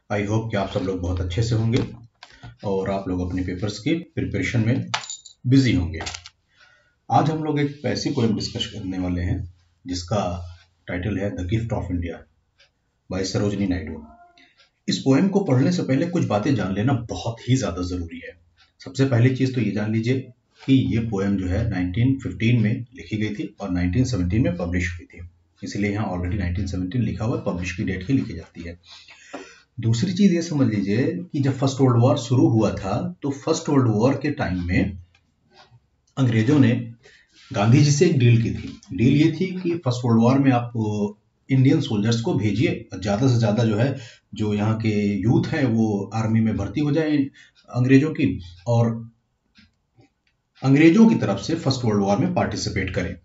I hope कि आप सब लोग बहुत अच्छे से होंगे और आप लोग अपने पेपर्स की प्रिपरेशन में बिजी होंगे। आज हम लोग एक ऐसी पोएम डिस्कस करने वाले हैं जिसका टाइटल है the gift of India by Sarojini Naidu. इस पोएम को पढ़ने से पहले कुछ बातें जान लेना बहुत ही ज़्यादा ज़रूरी है। सबसे पहली चीज़ तो ये जान लीजिए कि ये पोएम जो है 1915 में लिखी गई थी और 1917 में पब्लिश हुई थी, इसलिए यहाँ ऑलरेडी 1917 लिखा हुआ है, पब्लिश की डेट ही लिखी जाती है। दूसरी चीज ये समझ लीजिए कि जब फर्स्ट वर्ल्ड वॉर शुरू हुआ था तो फर्स्ट वर्ल्ड वॉर के टाइम में अंग्रेजों ने गांधी जी से एक डील की थी। डील ये थी कि फर्स्ट वर्ल्ड वॉर में आप इंडियन सोल्जर्स को भेजिए, ज्यादा से ज्यादा जो है जो यहाँ के यूथ है वो आर्मी में भर्ती हो जाए अंग्रेजों की, और अंग्रेजों की तरफ से फर्स्ट वर्ल्ड वॉर में पार्टिसिपेट करें।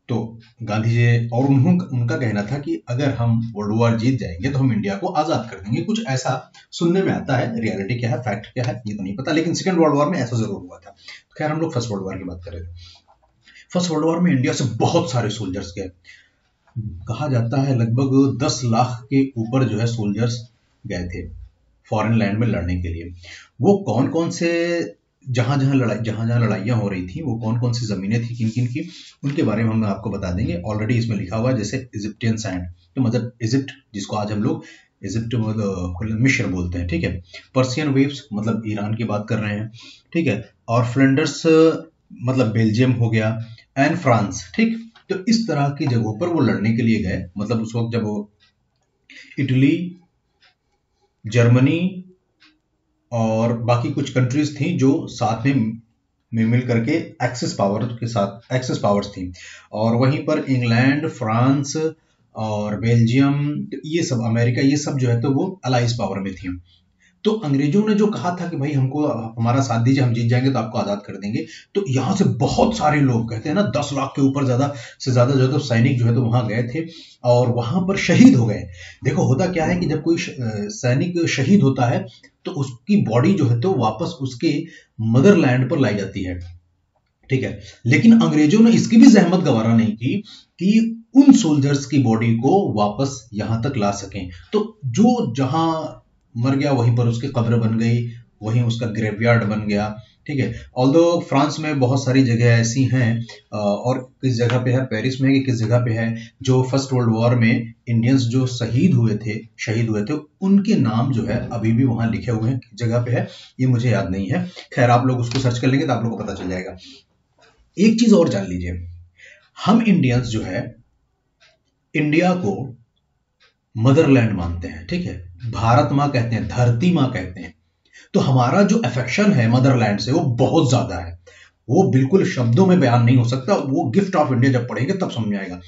तो गांधी जी और उनका कहना था कि अगर हम वर्ल्ड वॉर जीत जाएंगे तो हम इंडिया को आजाद कर देंगे। कुछ ऐसा सुनने में आता है, रियलिटी क्या है, फैक्ट क्या है ये तो नहीं पता, लेकिन सेकेंड वर्ल्ड वॉर में ऐसा जरूर हुआ था। तो खैर हम लोग फर्स्ट वर्ल्ड वॉर की बात कर रहे थे। फर्स्ट वर्ल्ड वॉर में इंडिया से बहुत सारे सोल्जर्स गए, कहा जाता है लगभग 10 लाख के ऊपर जो है सोल्जर्स गए थे फॉरेन लैंड में लड़ने के लिए। वो कौन कौन से जहां जहां लड़ाइयां हो रही थी, वो कौन कौन सी जमीनें थी, किन किन की, उनके बारे में हम आपको बता देंगे। ऑलरेडी इसमें लिखा हुआ है, जैसे इजिप्टियन सैंड, तो मतलब इजिप्ट जिसको आज हम लोग इजिप्ट मतलब मिस्र बोलते हैं, ठीक है। पर्सियन वेव्स मतलब ईरान की बात कर रहे हैं, ठीक है। और फ्लैंडर्स मतलब बेल्जियम हो गया, एंड फ्रांस, ठीक। तो इस तरह की जगहों पर वो लड़ने के लिए गए। मतलब उस वक्त जब वो इटली, जर्मनी और बाकी कुछ कंट्रीज थी जो साथ में मिल करके एक्सिस पावर्स थी, और वहीं पर इंग्लैंड, फ्रांस और बेल्जियम, ये सब, अमेरिका, ये सब जो है तो वो अलाइज पावर में थी। तो अंग्रेजों ने जो कहा था कि भाई हमको हमारा साथ दीजिए, हम जीत जाएंगे तो आपको आजाद कर देंगे, तो यहां से बहुत सारे लोग, कहते हैं ना 10 लाख के ऊपर ज्यादा से ज्यादा जो है तो सैनिक जो है तो वहां गए थे और वहां पर शहीद हो गए। देखो होता क्या है कि जब कोई सैनिक शहीद होता है तो उसकी बॉडी जो है तो वापस उसके मदरलैंड पर लाई जाती है, ठीक है। लेकिन अंग्रेजों ने इसकी भी जहमत गवारा नहीं की कि उन सोल्जर्स की बॉडी को वापस यहां तक ला सकें। तो जो जहां मर गया वहीं पर उसकी कब्र बन गई, वहीं उसका ग्रेवयार्ड बन गया, ठीक है। ऑल्दो फ्रांस में बहुत सारी जगह ऐसी हैं, और किस जगह पे है, पेरिस में है कि किस जगह पे है, जो फर्स्ट वर्ल्ड वॉर में इंडियंस जो शहीद हुए थे उनके नाम जो है अभी भी वहां लिखे हुए हैं। किस जगह पे है ये मुझे याद नहीं है, खैर आप लोग उसको सर्च कर लेंगे तो आप लोग को पता चल जाएगा। एक चीज और जान लीजिए, हम इंडियंस जो है इंडिया को मदरलैंड मानते हैं, ठीक है। भारत माँ कहते हैं, धरती माँ कहते हैं। तो हमारा जो अफेक्शन है मदरलैंड से वो बहुत ज्यादा है, वो बिल्कुल शब्दों में बयान नहीं हो सकता। वो गिफ्ट ऑफ इंडिया जब पढ़ेंगे तब समझ में आएगा।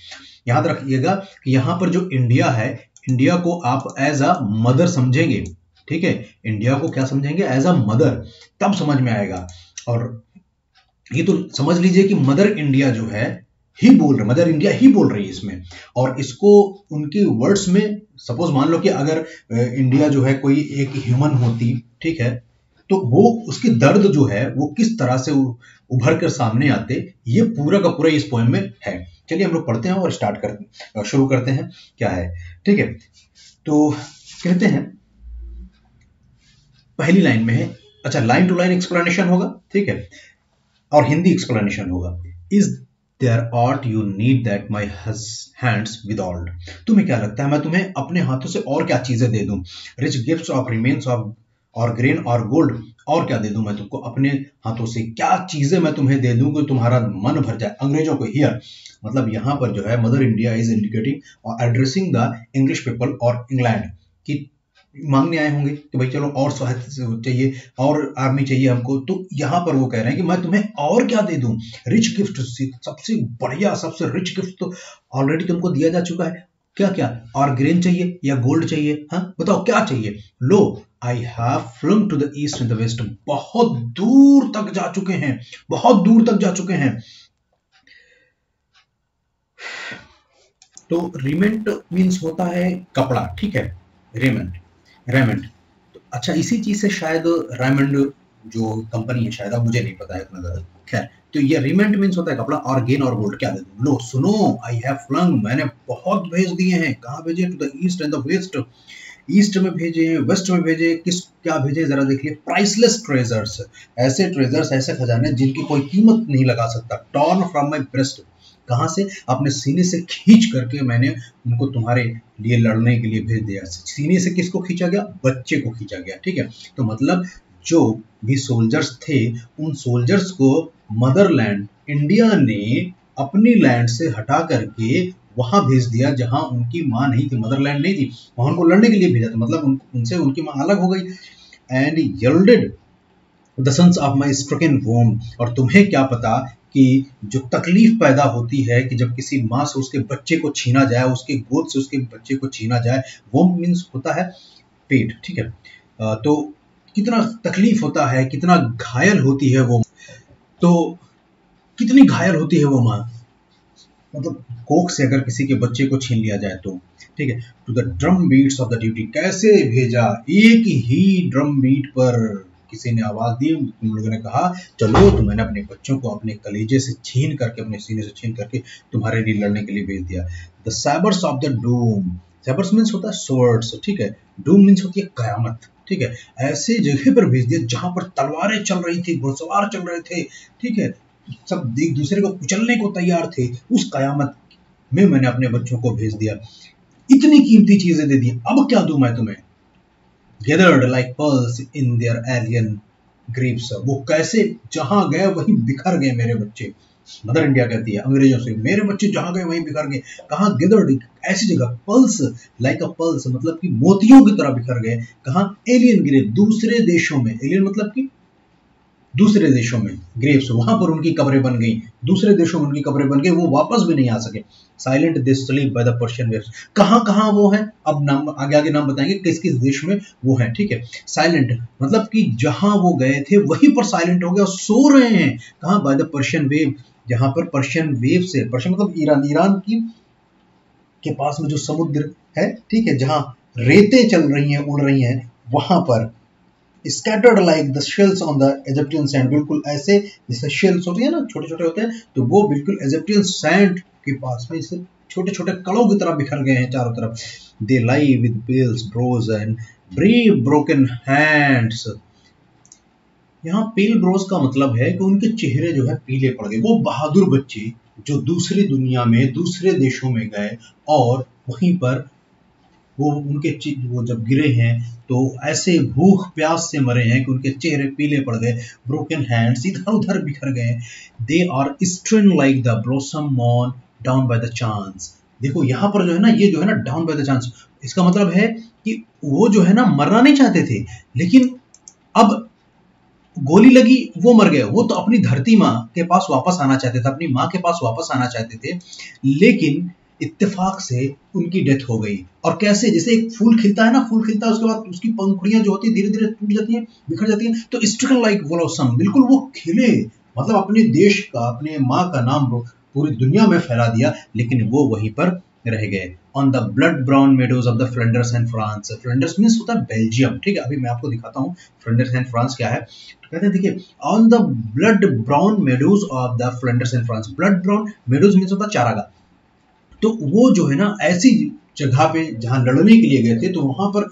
याद रखिएगा कि यहां पर जो इंडिया है, इंडिया को आप एज अ मदर समझेंगे, ठीक है। इंडिया को क्या समझेंगे, एज अ मदर, तब समझ में आएगा। और ये तो समझ लीजिए कि मदर इंडिया जो है ही बोल रहे, मदर इंडिया ही बोल रही है इसमें। और इसको उनकी वर्ड्स में सपोज मान लो कि अगर इंडिया जो है कोई एक ह्यूमन होती, ठीक है, तो वो उसकी दर्द जो है वो किस तरह से उभर कर सामने आते, ये पूरा का पूरा इस पोएम में है। चलिए हम लोग पढ़ते हैं और शुरू करते हैं क्या है, ठीक है। तो कहते हैं पहली लाइन में है, अच्छा लाइन टू लाइन एक्सप्लेनेशन होगा, ठीक है, और हिंदी एक्सप्लेनेशन होगा। Is there aught you need that my hands withhold. तुम्हें क्या लगता है मैं तुम्हें अपने हाथों से और क्या चीजें दे दूं? Rich gifts of remains of और ग्रेन और गोल्ड, और क्या दे दूं मैं तुमको अपने हाथों से, क्या चीजें मैं तुम्हें दे दूं कि तुम्हारा मन भर जाए। अंग्रेजों को हियर मतलब यहां पर जो है मदर इंडिया इज इंडिकेटिंग और एड्रेसिंग द इंग्लिश पीपल और इंग्लैंड की मांगने आए होंगे कि भाई चलो और सहायता चाहिए और आर्मी चाहिए हमको। तो यहां पर वो कह रहे हैं कि मैं तुम्हें और क्या दे दूं, रिच गिफ्ट, सबसे बढ़िया सबसे रिच गिफ्ट तो ऑलरेडी तुमको दिया जा चुका है। क्या क्या, और ग्रेन चाहिए या गोल्ड चाहिए, हाँ बताओ क्या चाहिए। Lo I have flung to the east and the west, बहुत दूर तक जा चुके हैं, बहुत दूर तक जा चुके हैं। तो रिमेंट मीन्स होता है कपड़ा, ठीक है, रेमंड। तो अच्छा इसी चीज से शायद रेमंड जो कंपनी है, शायद, अब मुझे नहीं पता है इतना ज्यादा, खैर। तो ये रिमेंट मीन्स होता है कपड़ा, और गेन और गोल्ड क्या दे दूं। लो सुनो, आई हैव फ्लंग, मैंने बहुत भेज दिए हैं, कहां भेजे, to the east and the west, east में भेजे, वेस्ट में भेजे, किस क्या भेजे जरा देखिए। प्राइसलेस ट्रेजर्स, ऐसे ट्रेजर्स, ऐसे खजाने जिनकी कोई कीमत नहीं लगा सकता। टॉर्न फ्रॉम माई ब्रेस्ट, कहाँ से? अपने सीने से खींच करके मैंने उनको तुम्हारे लिए लड़ने के लिए भेज दिया। सीने से किसको खींचा गया? बच्चे को खींचा गया, ठीक है। तो मतलब जो भी सोल्जर्स थे, उन सोल्जर्स को मदरलैंड इंडिया ने अपनी लैंड से हटा करके वहां भेज दिया जहां उनकी मां नहीं थी, मदरलैंड नहीं थी, वहां उनको लड़ने के लिए भेजा था। मतलब उनसे उनकी मां अलग हो गई। And yielded the sons of my stricken womb. और तुम्हें क्या पता कि जो तकलीफ पैदा होती है कि जब किसी माँ से उसके बच्चे को छीना जाए, उसके गोद से उसके बच्चे को छीना जाए, वोम मीन्स होता है पेट, ठीक है। तो कितना तकलीफ होता है, कितना घायल होती है वो, तो कितनी घायल होती है वो माँ, मतलब कोख से अगर किसी के बच्चे को छीन लिया जाए तो, ठीक है। To the drum beats of the duty, कैसे भेजा? एक ही ड्रम बीट पर किसी ने आवाज दी, तुम लोगों ने कहा चलो, तो मैंने अपने बच्चों को अपने कलेजे से छीन करके, अपने सीने से छीन करके तुम्हारे लिए लड़ने के लिए भेज दिया। The sabres of the doom, sabres means होता है स्वर्ड्स, ठीक है। डूम मीन्स होती है कयामत, ठीक है। ऐसे जगह पर भेज दिया जहां पर तलवारें चल रही थी, घुड़सवार चल रहे थे, ठीक है, सब एक दूसरे को कुचलने को तैयार थे। उस कयामत में मैंने अपने बच्चों को भेज दिया, इतनी कीमती चीजें दे दी, अब क्या दूं मैं तुम्हें? Gathered like pearls in their alien Greaves, वो कैसे जहां गए वहीं बिखर गए मेरे बच्चे। मदर इंडिया कहती है अंग्रेजों से, मेरे बच्चे जहां गए वहीं बिखर गए। कहा? गेदर्ड, ऐसी जगह, पर्ल्स लाइक अ पर्ल्स मतलब कि मोतियों की तरह बिखर गए। कहा? एलियन ग्रेव, दूसरे देशों में। एलियन मतलब कि दूसरे देशों में, ग्रेव्स, वहां पर उनकी कब्रें बन गई, दूसरे देशों में उनकी कब्रें बन गई, वो वापस भी नहीं आ सके। Silent they sleep by the Persian waves, कहां कहां वो है, अब नाम आगे आगे नाम बताएंगे किस किस देश में वो है, ठीक है। साइलेंट मतलब कि जहां वो गए थे वहीं पर साइलेंट हो गए और सो रहे हैं। कहां? बाय द पर्शियन वेव, जहां पर पर्शियन वेव से, पर्शियन मतलब ईरान, ईरान की के पास में जो समुद्र है, ठीक है, जहां रेतें चल रही हैं, उड़ रही हैं, वहां पर scattered like the shells on the Egyptian sand, बिल्कुल ऐसे जैसे शेल्स होती है ना, छोटे छोटे होते हैं, तो वो बिल्कुल इजिप्टियन सैंड के पास में इसे छोटे छोटे कणों की तरह बिखर गए हैं चारों तरफ। They lie with pales brows and brave broken hands. यहाँ पेल ब्रोज का मतलब है कि उनके चेहरे जो है पीले पड़ गए। वो बहादुर बच्चे जो दूसरी दुनिया में, दूसरे देशों में गए और वहीं पर वो उनके वो जब गिरे हैं तो ऐसे भूख प्यास से मरे हैं कि उनके चेहरे पीले पड़ गए। ब्रोकन हैंड्स इधर उधर बिखर गए। They R strain like the blossom on down by the chance. देखो यहाँ पर जो है ना, ये जो है ना डाउन बाय द चांस, इसका मतलब है कि वो जो है ना मरना नहीं चाहते थे, लेकिन अब गोली लगी, वो मर गए। वो तो अपनी धरती माँ के पास वापस आना चाहते थे, अपनी माँ के पास वापस आना चाहते थे, लेकिन इत्तेफाक से उनकी डेथ हो गई। और कैसे? जैसे एक फूल खिलता है ना, फूल खिलता है, उसके बाद उसकी पंखुड़ियां जो होती है धीरे धीरे टूट जाती हैं, बिखर जाती हैं, तो स्ट्रिकन लाइक ब्लॉसम, बिल्कुल वो खिले, मतलब अपने देश का, अपने माँ का नाम पूरी दुनिया में फैला दिया, लेकिन वो वहीं पर रह गए। On the blood brown meadows of the Flanders and France, Flanders means होता है बेल्जियम, ठीक है। अभी मैं आपको दिखाता हूँ फ्लैंडर्स एंड फ्रांस क्या है। तो कहते हैं देखिए, on the blood brown meadows of the Flanders and France, blood brown meadows means होता है चारागाह। तो वो जो है ना ऐसी जगह पे जहां लड़ने के लिए गए थे, तो वहां पर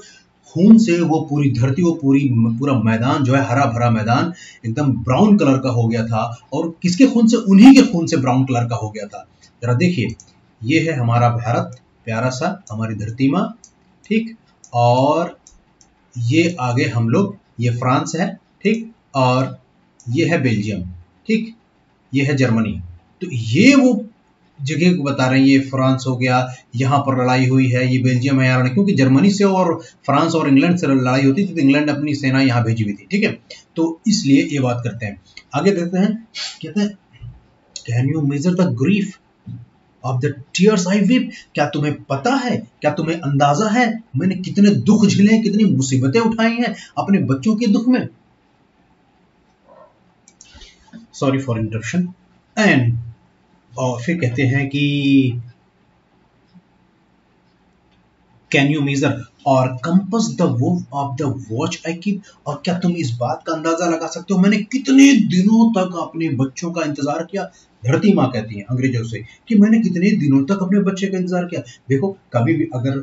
खून से वो पूरी धरती, वो पूरा मैदान जो है, हरा भरा मैदान एकदम ब्राउन कलर का हो गया था। और किसके खून से? उन्हीं के खून से ब्राउन कलर का हो गया था। जरा देखिए, ये है हमारा भारत, प्यारा सा, हमारी धरती माँ, ठीक। और ये आगे हम लोग, ये फ्रांस है, ठीक। और ये है बेल्जियम, ठीक। ये है जर्मनी। तो ये वो जगह को बता रहे हैं, ये फ्रांस हो गया, यहाँ पर लड़ाई हुई है, ये बेल्जियम है यार, क्योंकि जर्मनी से और फ्रांस और इंग्लैंड से लड़ाई होती थी, तो इंग्लैंड अपनी सेना यहाँ भेजी हुई थी, ठीक है। तो इसलिए ये बात करते हैं, आगे देखते हैं। कहते हैं, can you measure the grief of the tears I weep, क्या तुम्हें पता है, क्या तुम्हें अंदाजा है मैंने कितने दुख झेले हैं, कितनी मुसीबतें उठाई हैं अपने बच्चों के दुख में। Sorry for interruption. एंड और फिर कहते हैं कि कैन यू मेजर और compass the move of the watch I keep, और क्या तुम इस बात का अंदाजा लगा सकते हो मैंने कितने दिनों तक अपने बच्चों का इंतजार किया। धरती माँ कहती है अंग्रेजों से कि मैंने कितने दिनों तक अपने बच्चे का इंतजार किया। देखो कभी भी अगर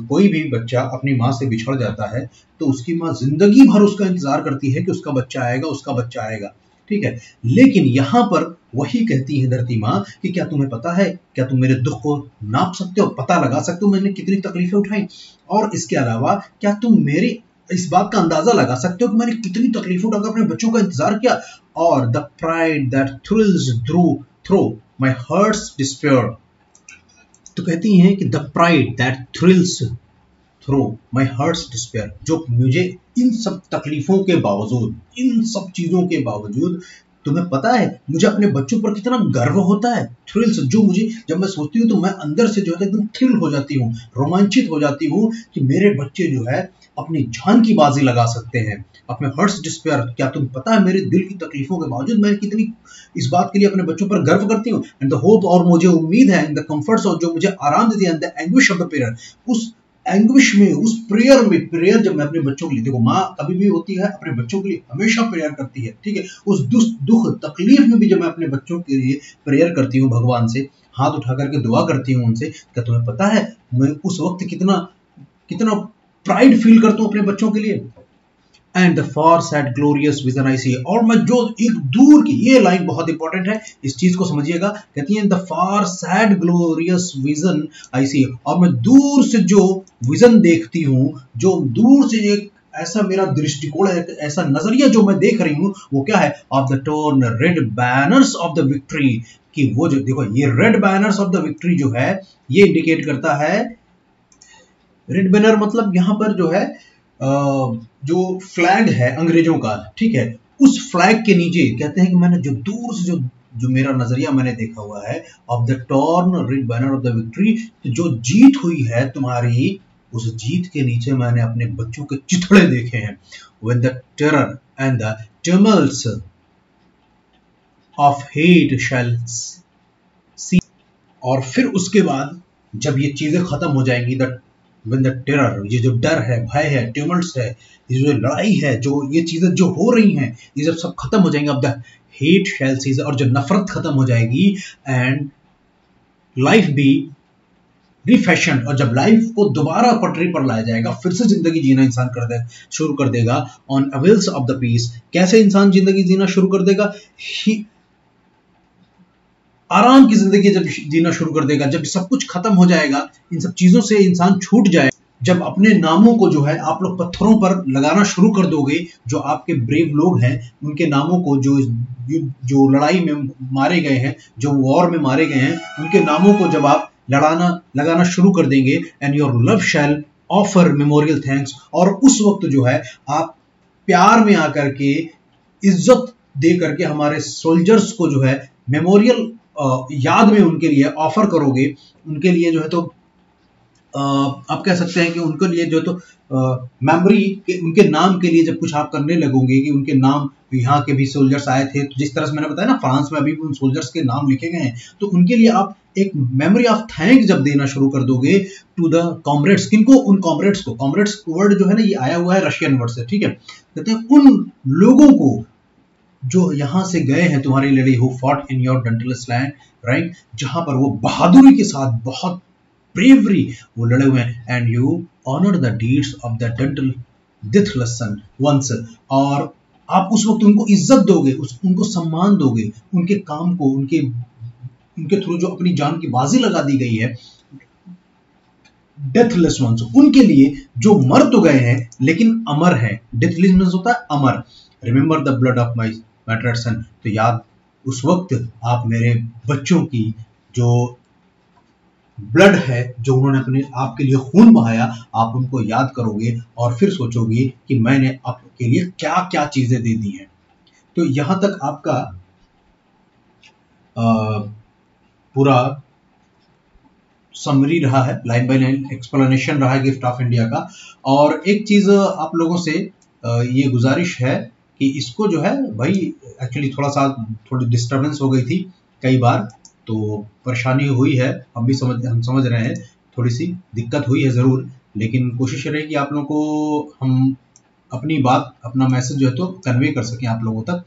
कोई भी बच्चा अपनी माँ से बिछड़ जाता है तो उसकी माँ जिंदगी भर उसका इंतजार करती है कि उसका बच्चा आएगा, उसका बच्चा आएगा, ठीक है। लेकिन यहां पर वही कहती है धरती माँ कि क्या तुम्हें पता है, क्या तुम मेरे दुख को नाप सकते हो, पता लगा सकते हो मैंने कितनी तकलीफें उठाई, और इसके अलावा क्या तुम मेरी इस बात का अंदाजा लगा सकते हो कि मैंने कितनी तकलीफें उठाकर अपने बच्चों का इंतजार किया। और the pride that thrills through my hearts despair, तो कहती हैं कि the pride that thrills through my hearts despair, जो मुझे इन सब तकलीफों के बावजूद, इन सब चीजों के बावजूद, तुम्हें पता है मुझे अपने बच्चों पर कितना गर्व होता है। थ्रिल्स, जो मुझे जब मैं सोचती हूँ तो मैं अंदर से जो है एकदम थ्रिल हो जाती हूँ, रोमांचित हो जाती हूँ कि मेरे बच्चे जो है अपनी जान की बाजी लगा सकते हैं। अपने हार्ट्स डिस्पेयर, क्या तुम पता है मेरे दिल की तकलीफों के बावजूद मैं कितनी इस बात के लिए अपने बच्चों पर गर्व करती हूँ। एंड द होप, और मुझे उम्मीद है, इन द कंफर्ट्स, और जो मुझे आराम देती है, and the anguish of the parent, उस एंग्विश में, उस प्रेयर जब मैं अपने बच्चों के लिए, देखो माँ कभी भी होती है अपने बच्चों के लिए हमेशा प्रेयर करती है, ठीक है। उस दुख तकलीफ में भी जब मैं अपने बच्चों के लिए प्रेयर करती हूँ, भगवान से हाथ उठा करके दुआ करती हूँ उनसे, क्या तुम्हें पता है मैं उस वक्त कितना कितना प्राइड फील करता हूँ अपने बच्चों के लिए। And the far sad glorious vision I see, और मैं जो एक दूर की, ये लाइन बहुत इंपॉर्टेंट है, इस चीज को समझिएगा, कहती है the far sad glorious vision I see, और मैं दूर से जो विजन देखती हूँ, जो दूर से एक ऐसा मेरा दृष्टिकोण है, ऐसा नजरिया जो मैं देख रही हूँ, वो क्या है, of the torn red banners of the victory, कि वो जो देखो ये red banners of the victory जो है ये इंडिकेट करता है, रेड बैनर मतलब यहां पर जो है जो फ्लैग है अंग्रेजों का, ठीक है, उस फ्लैग के नीचे कहते हैं कि मैंने जो दूर से जो मेरा नजरिया मैंने देखा हुआ है, of the torn red banner of the victory, तो जो जीत हुई है तुम्हारी, उस जीत के नीचे मैंने अपने बच्चों के चिथड़े देखे हैं। When the terror and the tumults of hate shall cease, और फिर उसके बाद जब ये चीजें खत्म हो जाएंगी, when the terror, ये जो डर है, भय है, ट्यूमल्ट्स है, ये जो लड़ाई है, जो ये चीजें जो हो रही हैं, ये जब सब खत्म हो जाएंगे, अब द हेट शैल सीज, और जो नफरत खत्म हो जाएगी, एंड लाइफ बी रिफैशन, और जब लाइफ को दोबारा पटरी पर लाया जाएगा, फिर से जिंदगी जीना इंसान शुरू कर देगा, on avails of the peace, कैसे इंसान जिंदगी जीना शुरू कर देगा, आराम की जिंदगी जब जीना शुरू कर देगा, जब सब कुछ खत्म हो जाएगा, इन सब चीजों से इंसान छूट जाए, जब अपने नामों को जो है आप लोग पत्थरों पर लगाना शुरू कर दोगे, जो आपके ब्रेव लोग हैं उनके नामों को, जो लड़ाई में मारे गए हैं, जो वॉर में मारे गए हैं, उनके नामों को जब आप लगाना शुरू कर देंगे, and your love shall offer memorial thanks, और उस वक्त जो है आप प्यार में आकर के, इज्जत दे करके हमारे सोल्जर्स को जो है मेमोरियल याद में उनके लिए ऑफर करोगे, उनके लिए जो है तो आप कह सकते हैं कि उनके लिए जो तो मेमोरी के, उनके नाम के लिए जब कुछ आप करने लगोगे, कि उनके नाम, यहाँ के भी सोल्जर्स आए थे, तो जिस तरह से मैंने बताया ना फ्रांस में अभी भी उन सोल्जर्स के नाम लिखे गए हैं, तो उनके लिए आप एक मेमोरी ऑफ थैंक्स जब देना शुरू कर दोगे टू द कॉमरेड्स, किनको, उन कॉमरेड्स को, कॉमरेड्स वर्ड जो है ना ये आया हुआ है रशियन वर्ड से, ठीक है, कहते हैं उन लोगों को जो यहां से गए हैं तुम्हारी लड़ाई, who fought in your deathless land, right, जहां पर वो बहादुरी के साथ, बहुत ब्रेवरी वो लड़े हुए हैं, and you honour the deeds of the deathless ones, और आप उस वक्त उनको इज्जत दोगे, उनको सम्मान दोगे, उनके काम को, उनके थ्रू जो अपनी जान की बाजी लगा दी गई है, डेथलेस वंस, उनके लिए जो मर तो गए हैं लेकिन अमर है, डेथलेस मींस होता है अमर, remember the blood of my martyred son, तो याद उस वक्त आप मेरे बच्चों की जो ब्लड है, जो उन्होंने अपने आपके लिए खून बहाया, आप उनको याद करोगे और फिर सोचोगे कि मैंने आपके लिए क्या क्या चीजें दे दी हैं। तो यहां तक आपका पूरा समरी रहा है, लाइन बाय लाइन एक्सप्लेनेशन रहा है गिफ्ट ऑफ इंडिया का। और एक चीज आप लोगों से ये गुजारिश है कि इसको जो है भाई, एक्चुअली थोड़ी डिस्टरबेंस हो गई थी कई बार, तो परेशानी हुई है, हम समझ रहे हैं, थोड़ी सी दिक्कत हुई है जरूर, लेकिन कोशिश रहे कि आप लोगों को हम अपनी बात, अपना मैसेज जो है तो कन्वे कर सकें आप लोगों तक।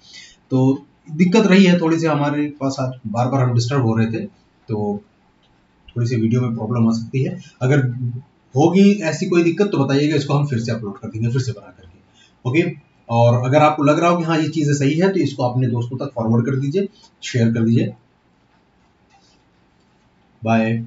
तो दिक्कत रही है थोड़ी सी हमारे पास, आज बार बार हम डिस्टर्ब हो रहे थे, तो थोड़ी सी वीडियो में प्रॉब्लम हो सकती है। अगर होगी ऐसी कोई दिक्कत तो बताइएगा, इसको हम फिर से अपलोड कर देंगे, फिर से बना करके। ओके। और अगर आपको लग रहा हो कि हाँ ये चीज़ें सही है, तो इसको अपने दोस्तों तक फॉरवर्ड कर दीजिए, शेयर कर दीजिए। बाय।